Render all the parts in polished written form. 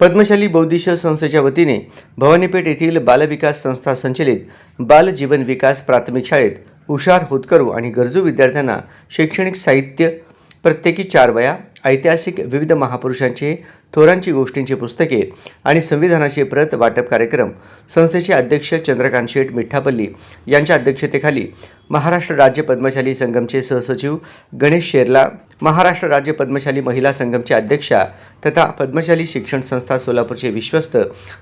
पद्मशाली बौद्धिश संस्थेच्या वतीने भवानीपेठ येथील बालविकास संस्था संचलित बाल जीवन विकास प्राथमिक शाळेत हुशार होतकरू आणि गरजू विद्यार्थ्यांना शैक्षणिक साहित्य, प्रत्येकी 4 वह्या, ऐतिहासिक विविध महापुरुषांचे थोरांची गोष्टींची पुस्तके आणि संविधानाची प्रत वाटप कार्यक्रम संस्थेचे अध्यक्ष चंद्रकांत शेठ मिठापल्ली यांच्या अध्यक्षतेखाली महाराष्ट्र राज्य पद्मशाली संगमचे सहसचिव गणेश शेरला, महाराष्ट्र राज्य पद्मशाली महिला संगमच्या अध्यक्षा तथा पद्मशाली शिक्षण संस्था सोलापूरचे विश्वस्त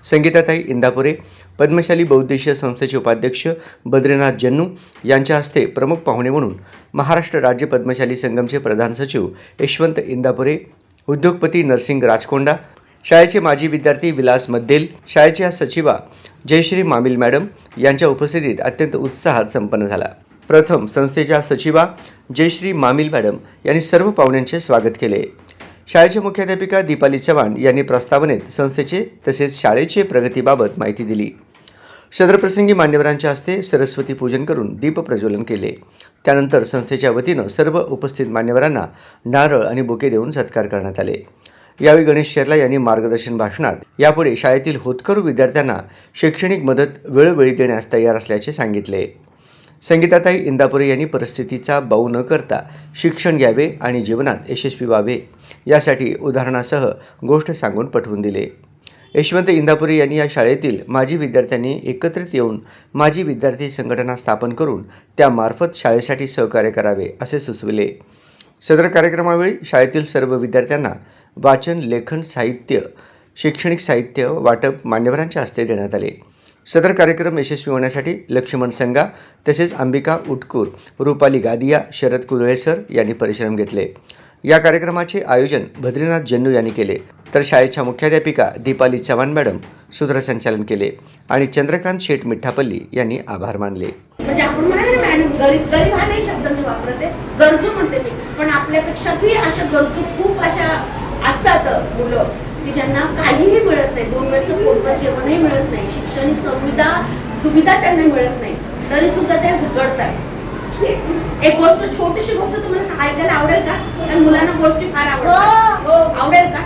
संगीताताई इंदापुरे, पद्मशाली बौद्धिश संस्थेचे उपाध्यक्ष बद्रीनाथ जन्नू यांच्या हस्ते प्रमुख पाहुणे म्हणून महाराष्ट्र राज्य पद्मशाली संगमचे प्रधान सचिव यशवंत इंदापुरे, उद्योगपती नरसिंग राजकोंडा, शाळेचे माजी विद्यार्थी विलास मद्देल, शाळेच्या सचिवा जयश्री मामिल मॅडम यांच्या उपस्थितीत अत्यंत उत्साहात संपन्न झाला। प्रथम संस्थेच्या सचिवा जयश्री मामिल मॅडम यांनी सर्व पाहुण्यांचे स्वागत केले। शाळेच्या मुख्याध्यापिका दीपाली चव्हाण यांनी प्रस्तावनेत संस्थेचे तसेच शाळेचे प्रगतीबाबत माहिती दिली। सदर प्रसंगी मान्यवरांच्या हस्ते सरस्वती पूजन करून दीप प्रज्वलन केले। त्यानंतर संस्थेच्या वतीनं सर्व उपस्थित मान्यवरांना नारळ आणि बुके देऊन सत्कार करण्यात आले। यावेळी गणेश शेरला यांनी मार्गदर्शन भाषणात यापुढे शाळेतील होतकरू विद्यार्थ्यांना शैक्षणिक मदत वेळोवेळी देण्यास तयार असल्याचे सांगितले। संगीताताई इंदापुरे यांनी परिस्थितीचा बाऊ न करता शिक्षण घ्यावे आणि जीवनात यशस्वी व्हावे यासाठी उदाहरणासह गोष्ट सांगून पटवून दिले। यशवंत इंदापुरे यांनी या शाळेतील माजी विद्यार्थ्यांनी एकत्रित येऊन माजी विद्यार्थी संघटना स्थापन करून त्यामार्फत शाळेसाठी सहकार्य करावे असे सुचविले। सदर कार्यक्रमावेळी शाळेतील सर्व विद्यार्थ्यांना वाचन, लेखन साहित्य, शैक्षणिक साहित्य वाटप मान्यवरांच्या हस्ते देण्यात आले। सदर कार्यक्रम यशस्वी होण्यासाठी लक्ष्मण संगा तसेच अंबिका उटकूर, रूपाली गादिया, शरद कुदळेसर यांनी परिश्रम घेतले। या कार्यक्रमाचे आयोजन बद्रीनाथ जन्नू यांनी केले, तर शाळेच्या मुख्याध्यापिका दीपाली चव्हाण मॅडम सूत्रसंचालन केले आणि चंद्रकांत शेठ मिठापल्ली यांनी आभार मानले। म्हणजे आपण म्हणाले मॅडम गरीब हा नाही शब्द मी वापरते, गरजू म्हणते मी, पण आपल्यापेक्षा बी अशा गरजू खूप अशा असतात मुलं की ज्यांना काहीही मिळत नाही, 2 वेळचं पोटभर जेवणही मिळत नाही, शैक्षणिक सुविधा त्यांना मिळत नाही, तरी सुद्धा त्या झगडतात। एक गोष्ट, छोटीशी गोष्ट तुम्हाला सांगायला आवडेल का? कारण मुलांना गोष्टी फार आवडतात, आवडेल का?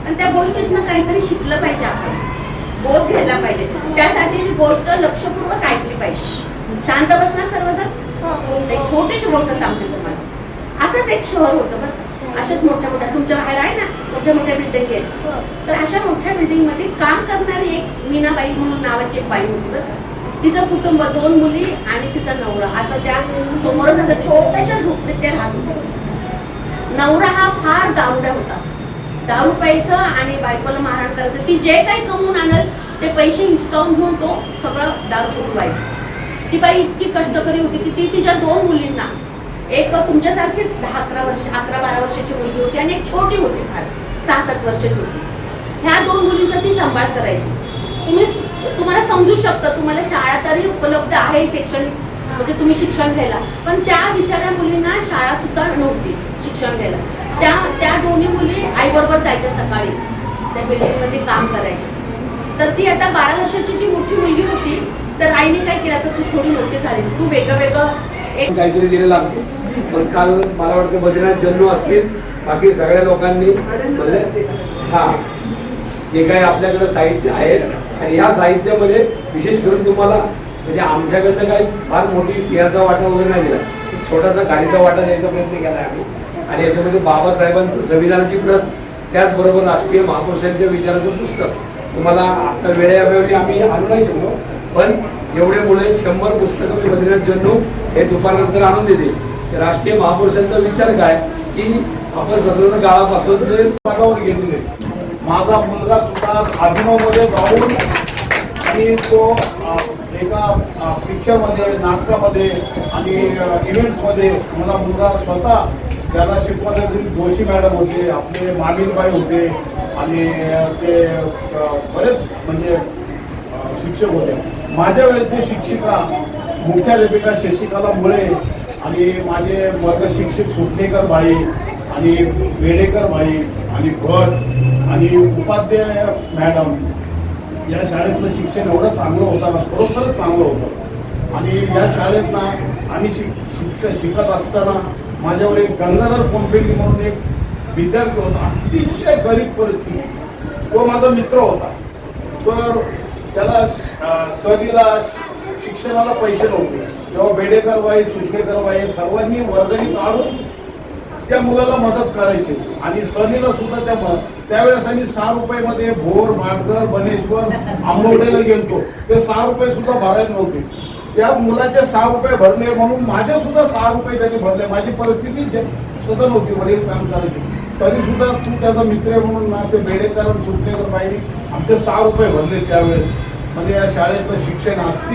आणि त्या गोष्टीतनं काहीतरी शिकलं पाहिजे, आपण बोध घ्यायला पाहिजे, त्यासाठी ती गोष्ट लक्षपूर्वक ऐकली पाहिजे। शांत बसणार सर्वजण? एक छोटीशी गोष्ट सांगते तुम्हाला। असंच एक शहर होतं बरं, अशाच मोठ्या मोठ्या तुमच्या बाहेर आहे ना मोठ्या मोठ्या बिल्डिंग आहेत, तर अशा मोठ्या बिल्डिंग मध्ये काम करणारी एक मीनाबाई म्हणून नावाची एक बाई होती बरं। तिचं कुटुंब 2 मुली आणि तिचा नवरा, असं त्या समोरच असं छोट्याशा झोपडीत ते राहत होते। नवरा हा फार दारुड्या होता, दारू प्यायचं आणि बायकोला मारहाण करायचं, ती जे काही कमवून आणल ते पैसे हिसकावून घेऊन तो सगळं दारू पुरवायचं। ती बाई इतकी कष्टकरी होती की ती तिच्या 2 मुलींना, एक तुमच्यासारखी 11-12 वर्षाची मुलगी होती आणि एक छोटी होती फार 6-7 वर्षाची होती, ह्या 2 मुलींचा ती सांभाळ करायची। तुम्हाला समजू शकतं, तुम्हाला शाळा तरी उपलब्ध आहे शैक्षणिक, म्हणजे तुम्ही शिक्षण घ्यायला, पण त्या बिचाऱ्या मुलींना शाळा सुद्धा नव्हती शिक्षण घ्यायला। त्या दोन्ही मुली आई बरोबर जायच्या सकाळी त्या बिल्डिंग मध्ये काम करायच्या। तर ती आता 12 वर्षाची जी मोठी मुलगी होती, तर आईने काय केलं, तर तू थोडी मोठी झालीस, तू वेगळं एक काहीतरी दिलेलं आहे। पण काल मला वाटतं बद्रीनाथ जन्नू असतील, बाकी सगळ्या लोकांनी जे काही आपल्याकडे साहित्य आहे आणि ह्या साहित्यामध्ये विशेष करून तुम्हाला म्हणजे आमच्याकडनं काही फार मोठी सिंहाचा वाटा वगैरे नाही दिला, छोटासा गाडीचा वाटा द्यायचा प्रयत्न केला आम्ही। आणि याच्यामध्ये बाबासाहेबांचं संविधानाची प्रत, त्याचबरोबर राष्ट्रीय महापुरुषांच्या विचाराचं पुस्तक तुम्हाला आता वेळेअभावी आम्ही आणू नाही शकलो, पण जेवढे मुले 100 पुस्तकं मी बद्रीनाथ जन्नू हे दुपारनंतर आणून देते। राष्ट्रीय महापुरुषांचा विचार काय की आपण स्वतंत्र काळापासून ते मागावर घेतले। माझा मुलगा सुद्धा अभिनवमध्ये जाऊन आणि तो एका पिक्चरमध्ये, नाटकामध्ये आणि इव्हेंट्समध्ये मला मुलगा स्वतः त्याला शिकवण्यासाठी जोशी मॅडम होते, आपले मामिलबाई होते आणि ते बरेच म्हणजे शिक्षक होते। माझ्या वेळेचे शिक्षिका मुख्याध्यापिका शशिकला मुळे आणि माझे वर्ग शिक्षक सुटणेकर बाई आणि वेडेकर बाई आणि भट आणि उपाध्याय मॅडम, या शाळेतलं शिक्षण एवढं चांगलं होतं ना, खरोखरच चांगलं होतं। आणि या शाळेत ना आम्ही शिकत असताना माझ्यावर एक गंगाधर पंपेली म्हणून एक विद्यार्थी होता, अतिशय गरीब परिस्थिती, तो माझा मित्र होता. तर त्याला सहलीला शिक्षणाला पैसे नव्हते. तेव्हा बेडेकर बाई, सुटकेकर बाई सर्वांनी वर्गणी काढून त्या मुलाला मदत करायची. आणि सहलीला सुद्धा त्यावेळेस आम्ही 6 रुपयामध्ये भोर, भाटघर, बनेश्वर, आंबवडेला गेलतो. ते 6 रुपये सुद्धा भरायला नव्हते. त्या मुलाचे 6 रुपये भरले म्हणून माझे सुद्धा 6 रुपये त्यांनी भरले. माझी परिस्थिती सुद्धा नव्हती, वडील काम करायचे. तरी सुद्धा तू त्याचा मित्र आहे म्हणून ना ते बेडेकर, सुटकेकर बाई आमचे 6 रुपये भरले त्यावेळेस. म्हणजे या शाळेतलं शिक्षण अगदी